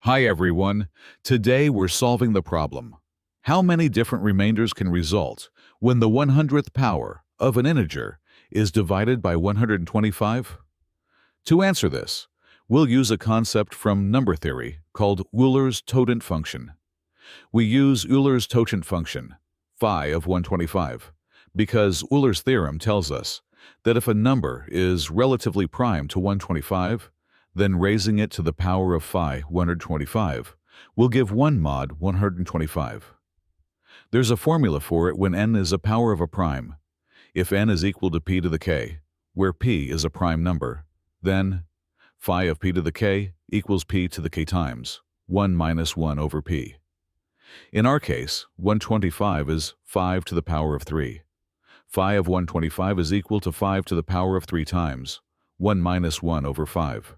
Hi everyone. Today we're solving the problem. How many different remainders can result when the 100th power of an integer is divided by 125? To answer this, we'll use a concept from number theory called Euler's totient function. We use Euler's totient function, phi of 125, because Euler's theorem tells us that if a number is relatively prime to 125, then raising it to the power of phi 125 will give 1 mod 125. There's a formula for it when n is a power of a prime. If n is equal to p to the k, where p is a prime number, then phi of p to the k equals p to the k times 1 minus 1 over p. In our case, 125 is 5 to the power of 3. Phi of 125 is equal to 5 to the power of 3 times 1 minus 1 over 5,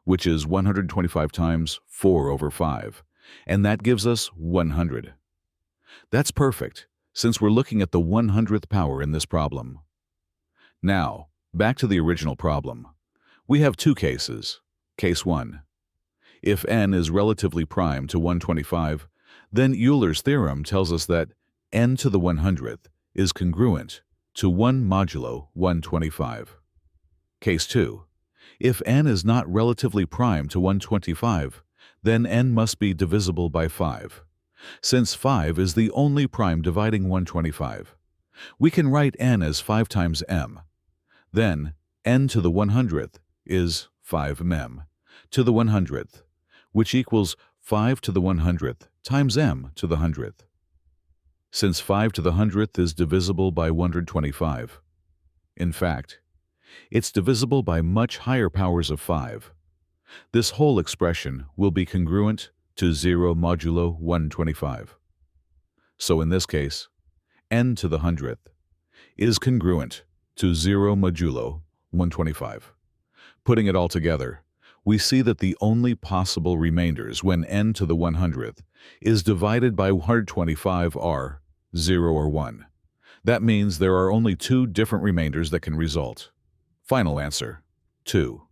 which is 125 times 4 over 5, and that gives us 100. That's perfect, since we're looking at the 100th power in this problem. Now, back to the original problem. We have two cases. Case 1. If n is relatively prime to 125, then Euler's theorem tells us that n to the 100th is congruent to 1 modulo 125. Case 2. If n is not relatively prime to 125, then n must be divisible by 5. Since 5 is the only prime dividing 125, we can write n as 5 times m. Then, n to the 100th is 5 mem to the 100th, which equals 5 to the 100th times m to the 100th. Since 5 to the 100th is divisible by 125, in fact, it's divisible by much higher powers of 5. This whole expression will be congruent to 0 modulo 125. So in this case, n to the 100th is congruent to 0 modulo 125. Putting it all together, we see that the only possible remainders when n to the 100th is divided by 125 are 0 or 1. That means there are only two different remainders that can result. Final answer, 2.